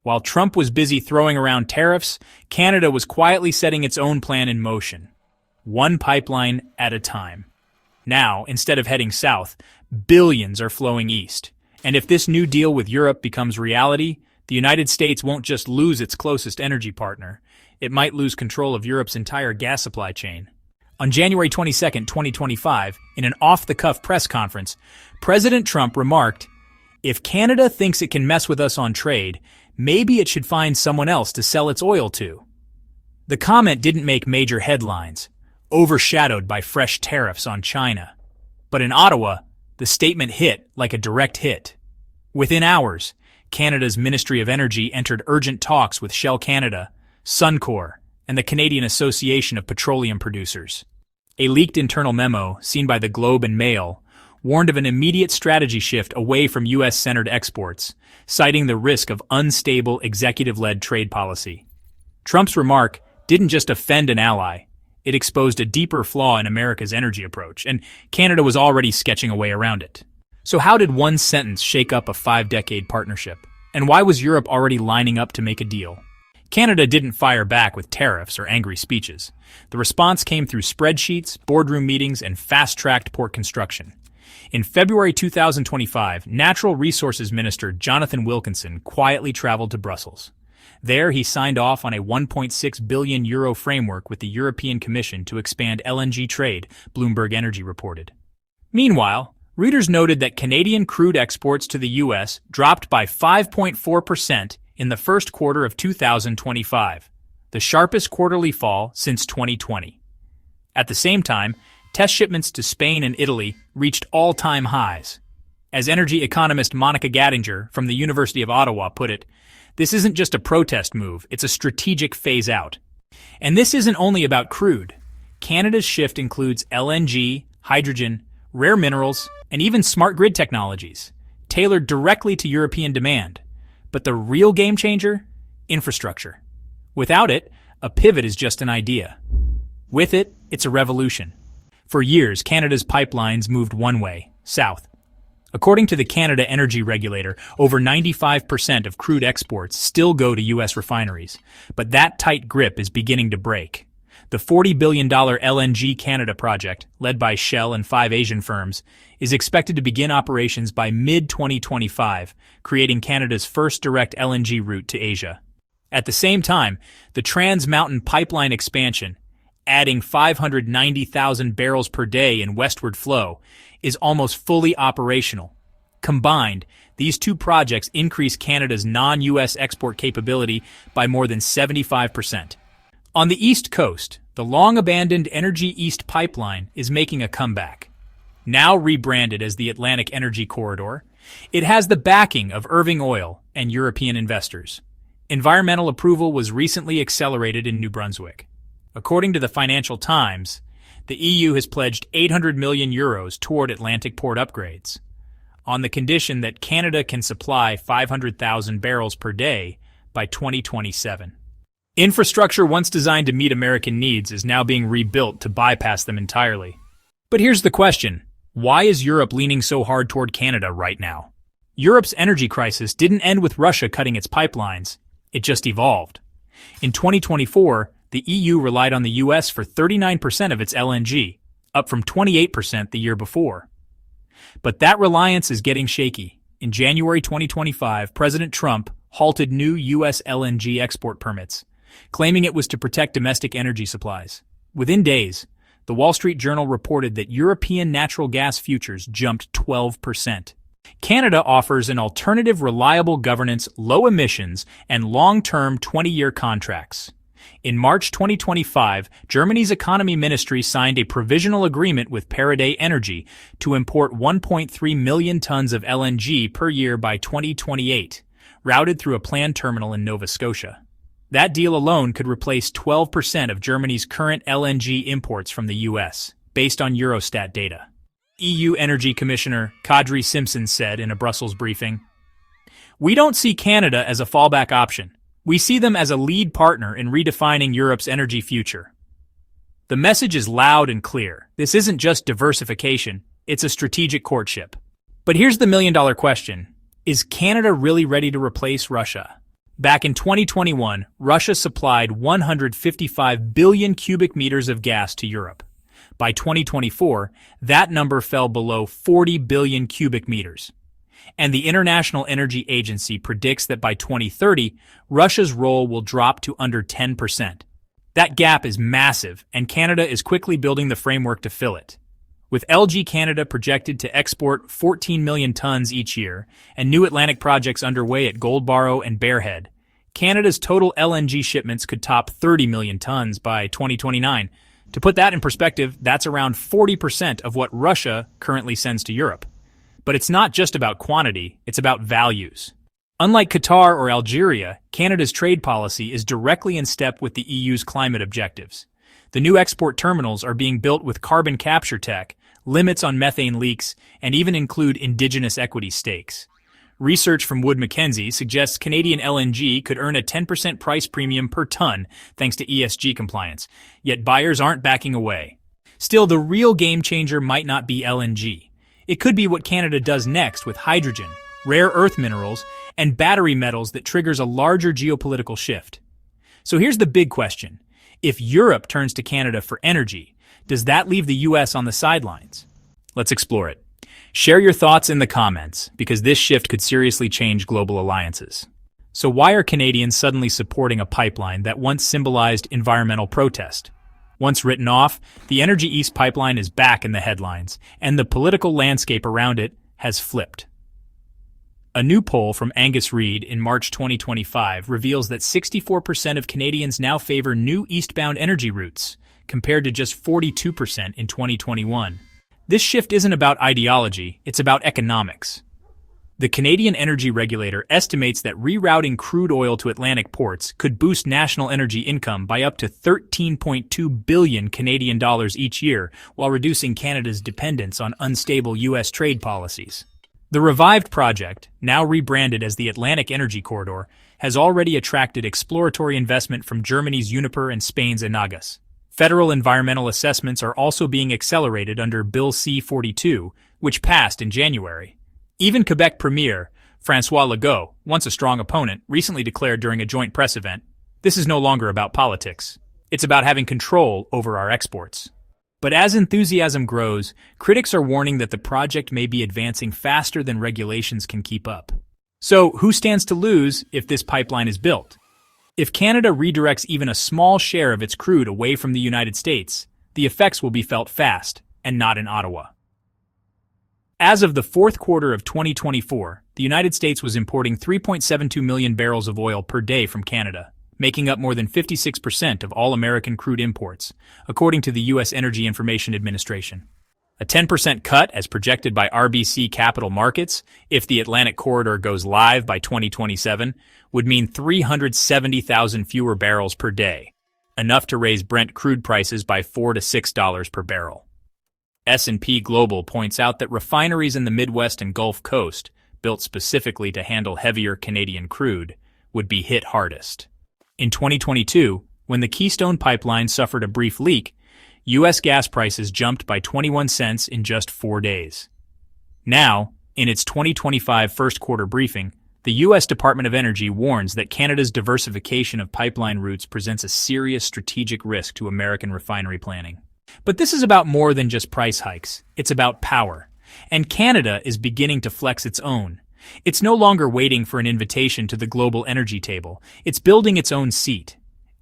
While Trump was busy throwing around tariffs, Canada was quietly setting its own plan in motion, one pipeline at a time. Now, instead of heading south, billions are flowing east. And if this new deal with Europe becomes reality, the United States won't just lose its closest energy partner, it might lose control of Europe's entire gas supply chain. On January 22, 2025, in an off-the-cuff press conference, President Trump remarked, "If Canada thinks it can mess with us on trade, maybe it should find someone else to sell its oil to." The comment didn't make major headlines, overshadowed by fresh tariffs on China. But in Ottawa, the statement hit like a direct hit. Within hours, Canada's Ministry of Energy entered urgent talks with Shell Canada, Suncor, and the Canadian Association of Petroleum Producers. A leaked internal memo, seen by the Globe and Mail, warned of an immediate strategy shift away from U.S.-centered exports, citing the risk of unstable executive-led trade policy. Trump's remark didn't just offend an ally, it exposed a deeper flaw in America's energy approach, and Canada was already sketching a way around it. So how did one sentence shake up a 5-decade partnership? And why was Europe already lining up to make a deal? Canada didn't fire back with tariffs or angry speeches. The response came through spreadsheets, boardroom meetings, and fast-tracked port construction. In February 2025, Natural Resources Minister Jonathan Wilkinson quietly traveled to Brussels. There, he signed off on a €1.6 billion framework with the European Commission to expand LNG trade, Bloomberg Energy reported. Meanwhile, readers noted that Canadian crude exports to the U.S. dropped by 5.4% in the first quarter of 2025, the sharpest quarterly fall since 2020. At the same time, test shipments to Spain and Italy reached all-time highs. As energy economist Monica Gattinger from the University of Ottawa put it, "This isn't just a protest move, it's a strategic phase-out." And this isn't only about crude. Canada's shift includes LNG, hydrogen, rare minerals, and even smart grid technologies, tailored directly to European demand. But the real game changer? Infrastructure. Without it, a pivot is just an idea. With it, it's a revolution. For years, Canada's pipelines moved one way, south. According to the Canada Energy Regulator, over 95% of crude exports still go to U.S. refineries, but that tight grip is beginning to break. The $40 billion LNG Canada project, led by Shell and 5 Asian firms, is expected to begin operations by mid-2025, creating Canada's first direct LNG route to Asia. At the same time, the Trans Mountain Pipeline expansion, adding 590,000 barrels per day in westward flow, is almost fully operational. Combined, these two projects increase Canada's non-U.S. export capability by more than 75%. On the East Coast, the long-abandoned Energy East pipeline is making a comeback. Now rebranded as the Atlantic Energy Corridor, it has the backing of Irving Oil and European investors. Environmental approval was recently accelerated in New Brunswick. According to the Financial Times, the EU has pledged €800 million toward Atlantic port upgrades, on the condition that Canada can supply 500,000 barrels per day by 2027. Infrastructure once designed to meet American needs is now being rebuilt to bypass them entirely. But here's the question. Why is Europe leaning so hard toward Canada right now? Europe's energy crisis didn't end with Russia cutting its pipelines. It just evolved. In 2024, the EU relied on the U.S. for 39% of its LNG, up from 28% the year before. But that reliance is getting shaky. In January 2025, President Trump halted new U.S. LNG export permits, claiming it was to protect domestic energy supplies. Within days, the Wall Street Journal reported that European natural gas futures jumped 12%. Canada offers an alternative reliable governance, low emissions, and long-term 20-year contracts. In March 2025, Germany's economy ministry signed a provisional agreement with Paraday Energy to import 1.3 million tons of LNG per year by 2028, routed through a planned terminal in Nova Scotia. That deal alone could replace 12% of Germany's current LNG imports from the U.S., based on Eurostat data. EU Energy Commissioner Kadri Simpson said in a Brussels briefing, "We don't see Canada as a fallback option. We see them as a lead partner in redefining Europe's energy future." The message is loud and clear. This isn't just diversification, it's a strategic courtship. But here's the million-dollar question. Is Canada really ready to replace Russia? Back in 2021, Russia supplied 155 billion cubic meters of gas to Europe. By 2024, that number fell below 40 billion cubic meters. And the International Energy Agency predicts that by 2030, Russia's role will drop to under 10%. That gap is massive, and Canada is quickly building the framework to fill it. With LG Canada projected to export 14 million tons each year, and new Atlantic projects underway at Goldboro and Bearhead, Canada's total LNG shipments could top 30 million tons by 2029. To put that in perspective, that's around 40% of what Russia currently sends to Europe. But it's not just about quantity, it's about values. Unlike Qatar or Algeria, Canada's trade policy is directly in step with the EU's climate objectives. The new export terminals are being built with carbon capture tech, limits on methane leaks, and even include indigenous equity stakes. Research from Wood Mackenzie suggests Canadian LNG could earn a 10% price premium per ton thanks to ESG compliance, yet buyers aren't backing away. Still, the real game changer might not be LNG. It could be what Canada does next with hydrogen, rare earth minerals, and battery metals that triggers a larger geopolitical shift. So here's the big question. If Europe turns to Canada for energy, does that leave the US on the sidelines? Let's explore it. Share your thoughts in the comments, because this shift could seriously change global alliances. So why are Canadians suddenly supporting a pipeline that once symbolized environmental protest? Once written off, the Energy East pipeline is back in the headlines, and the political landscape around it has flipped. A new poll from Angus Reid in March 2025 reveals that 64% of Canadians now favor new eastbound energy routes, compared to just 42% in 2021. This shift isn't about ideology, it's about economics. The Canadian Energy Regulator estimates that rerouting crude oil to Atlantic ports could boost national energy income by up to 13.2 billion Canadian dollars each year, while reducing Canada's dependence on unstable US trade policies. The revived project, now rebranded as the Atlantic Energy Corridor, has already attracted exploratory investment from Germany's Uniper and Spain's Enagas. Federal environmental assessments are also being accelerated under Bill C-42, which passed in January. Even Quebec Premier, François Legault, once a strong opponent, recently declared during a joint press event, "This is no longer about politics. It's about having control over our exports." But as enthusiasm grows, critics are warning that the project may be advancing faster than regulations can keep up. So, who stands to lose if this pipeline is built? If Canada redirects even a small share of its crude away from the United States, the effects will be felt fast, and not in Ottawa. As of the fourth quarter of 2024, the United States was importing 3.72 million barrels of oil per day from Canada, making up more than 56% of all American crude imports, according to the U.S. Energy Information Administration. A 10% cut, as projected by RBC Capital Markets, if the Atlantic Corridor goes live by 2027, would mean 370,000 fewer barrels per day, enough to raise Brent crude prices by $4 to $6 per barrel. S&P Global points out that refineries in the Midwest and Gulf Coast, built specifically to handle heavier Canadian crude, would be hit hardest. In 2022, when the Keystone Pipeline suffered a brief leak, U.S. gas prices jumped by 21 cents in just 4 days. Now, in its 2025 first quarter briefing, the U.S. Department of Energy warns that Canada's diversification of pipeline routes presents a serious strategic risk to American refinery planning. But this is about more than just price hikes. It's about power. And Canada is beginning to flex its own. It's no longer waiting for an invitation to the global energy table. It's building its own seat.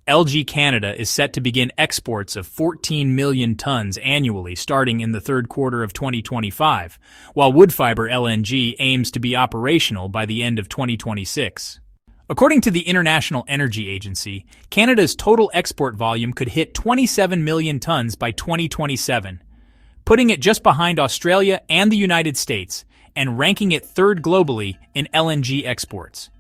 LG Canada is set to begin exports of 14 million tons annually starting in the third quarter of 2025, while Woodfibre LNG aims to be operational by the end of 2026. According to the International Energy Agency, Canada's total export volume could hit 27 million tons by 2027, putting it just behind Australia and the United States, and ranking it third globally in LNG exports.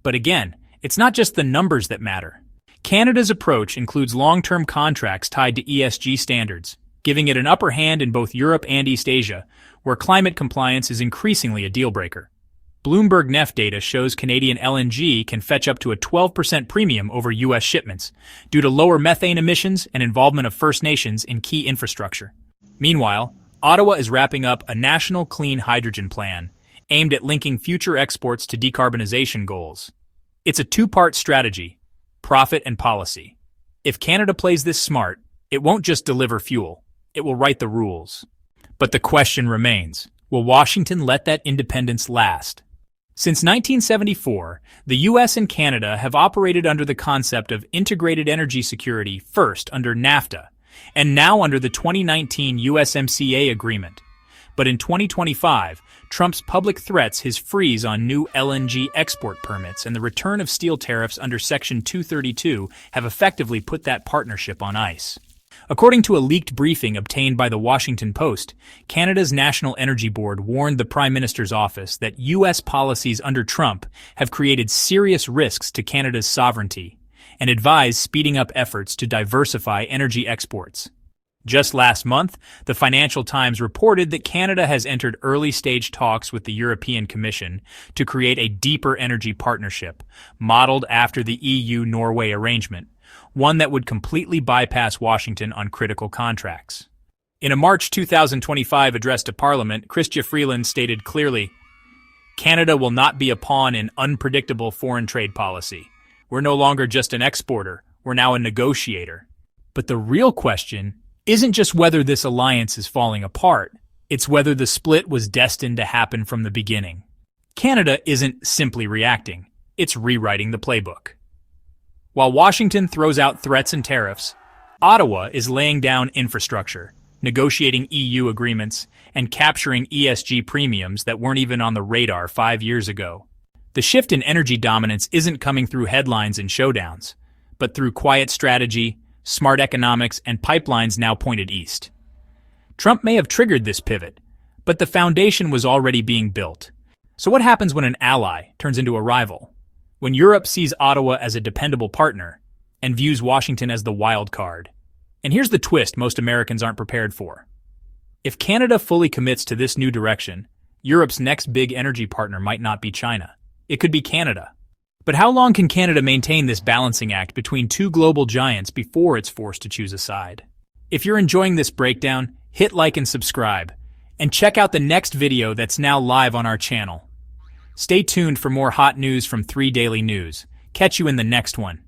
But again, it's not just the numbers that matter. Canada's approach includes long-term contracts tied to ESG standards, giving it an upper hand in both Europe and East Asia, where climate compliance is increasingly a deal-breaker. Bloomberg NEF data shows Canadian LNG can fetch up to a 12% premium over U.S. shipments due to lower methane emissions and involvement of First Nations in key infrastructure. Meanwhile, Ottawa is wrapping up a national clean hydrogen plan aimed at linking future exports to decarbonization goals. It's a two-part strategy: profit and policy. If Canada plays this smart, it won't just deliver fuel, it will write the rules. But the question remains, will Washington let that independence last? Since 1974, the US and Canada have operated under the concept of integrated energy security, first under NAFTA, and now under the 2019 USMCA agreement. But in 2025, Trump's public threats, his freeze on new LNG export permits, and the return of steel tariffs under Section 232 have effectively put that partnership on ice. According to a leaked briefing obtained by the Washington Post, Canada's National Energy Board warned the Prime Minister's office that U.S. policies under Trump have created serious risks to Canada's sovereignty and advised speeding up efforts to diversify energy exports. Just last month, the Financial Times reported that Canada has entered early-stage talks with the European Commission to create a deeper energy partnership, modeled after the EU-Norway arrangement, one that would completely bypass Washington on critical contracts. In a March 2025 address to Parliament, Chrystia Freeland stated clearly, "Canada will not be a pawn in unpredictable foreign trade policy. We're no longer just an exporter, we're now a negotiator." But the real question isn't just whether this alliance is falling apart, it's whether the split was destined to happen from the beginning. Canada isn't simply reacting, it's rewriting the playbook. While Washington throws out threats and tariffs, Ottawa is laying down infrastructure, negotiating EU agreements, and capturing ESG premiums that weren't even on the radar 5 years ago. The shift in energy dominance isn't coming through headlines and showdowns, but through quiet strategy, smart economics, and pipelines now pointed east. Trump may have triggered this pivot, but the foundation was already being built. So what happens when an ally turns into a rival? When Europe sees Ottawa as a dependable partner and views Washington as the wild card? And here's the twist most Americans aren't prepared for. If Canada fully commits to this new direction, Europe's next big energy partner might not be China. It could be Canada. But how long can Canada maintain this balancing act between two global giants before it's forced to choose a side? If you're enjoying this breakdown, hit like and subscribe. And check out the next video that's now live on our channel. Stay tuned for more hot news from 3 Daily News. Catch you in the next one.